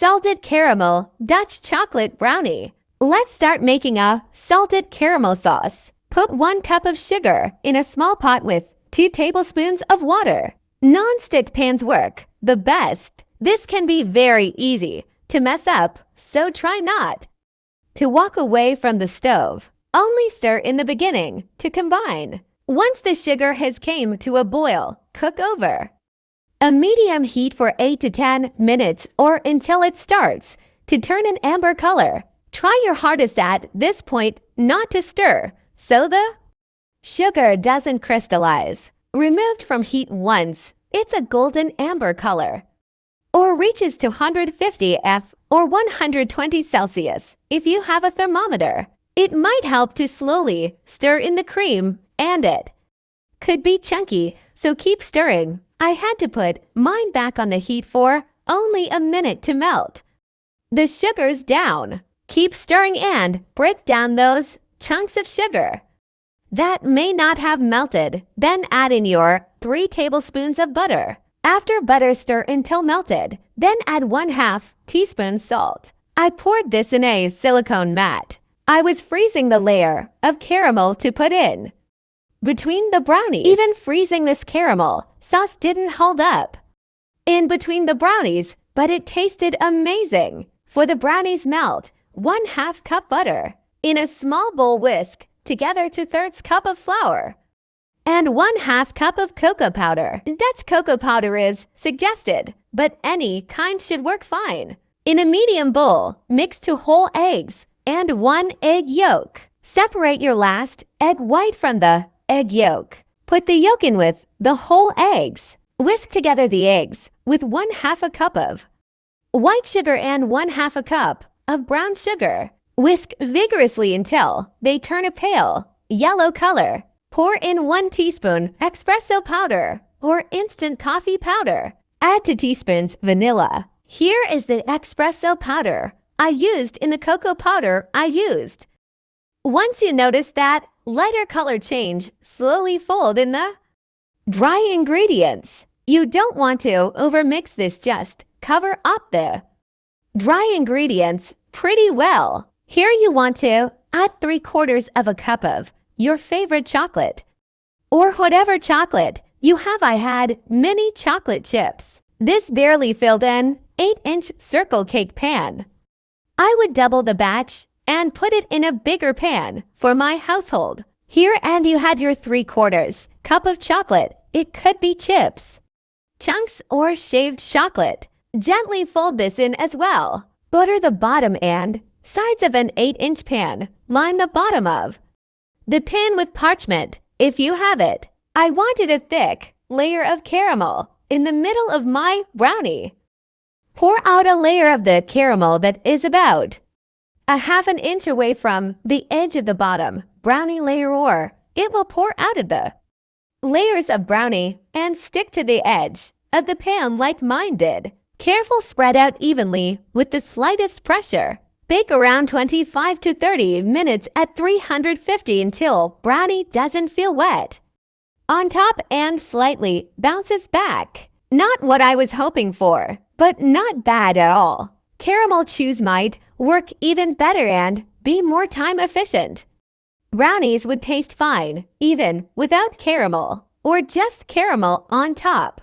Salted caramel Dutch chocolate brownie. Let's start making a salted caramel sauce. Put 1 cup of sugar in a small pot with 2 tablespoons of water. Non-stick pans work the best. This can be very easy to mess up, so try not to walk away from the stove. Only stir in the beginning to combine. Once the sugar has came to a boil, cook over a medium heat for 8 to 10 minutes or until it starts to turn an amber color. Try your hardest at this point not to stir so the sugar doesn't crystallize. Removed from heat once it's a golden amber color or reaches to 150 F or 120 Celsius. If you have a thermometer, it might help to slowly stir in the cream, and it could be chunky, so keep stirring. I had to put mine back on the heat for only a minute to melt the sugars down. Keep stirring and break down those chunks of sugar that may not have melted. Then add in your 3 tablespoons of butter. After butter, stir until melted. Then add 1/2 teaspoon salt. I poured this in a silicone mat. I was freezing the layer of caramel to put in between the brownies. Even freezing this caramel sauce didn't hold up in between the brownies, but it tasted amazing. For the brownies, melt 1/2 cup butter in a small bowl. Whisk together 2/3 cup of flour and 1/2 cup of cocoa powder. Dutch cocoa powder is suggested, but any kind should work fine. In a medium bowl, mix 2 whole eggs and 1 egg yolk. Separate your last egg white from the egg yolk. Put the yolk in with the whole eggs. Whisk together the eggs with 1/2 a cup of white sugar and 1/2 a cup of brown sugar. Whisk vigorously until they turn a pale yellow color. Pour in 1 teaspoon espresso powder or instant coffee powder. Add 2 teaspoons vanilla. Here is the espresso powder I used in the cocoa powder I used. Once you notice that lighter color change, slowly fold in the dry ingredients. You don't want to overmix this, just cover up the dry ingredients pretty well. Here you want to add 3/4 of a cup of your favorite chocolate or whatever chocolate you have. I had mini chocolate chips. This barely filled an 8-inch circle cake pan. I would double the batch and put it in a bigger pan for my household. Here, and you had your 3/4 cup of chocolate. It could be chips, chunks, or shaved chocolate. Gently fold this in as well. Butter the bottom and sides of an 8-inch pan. Line the bottom of the pan with parchment if you have it. I wanted a thick layer of caramel in the middle of my brownie. Pour out a layer of the caramel that is about 1/2 inch away from the edge of the bottom brownie layer, or it will pour out of the layers of brownie and stick to the edge of the pan like mine did. Careful, spread out evenly with the slightest pressure. Bake around 25 to 30 minutes at 350 until brownie doesn't feel wet on top and slightly bounces back. Not what I was hoping for, but not bad at all. Caramel chews might work even better and be more time efficient. Brownies would taste fine even without caramel or just caramel on top.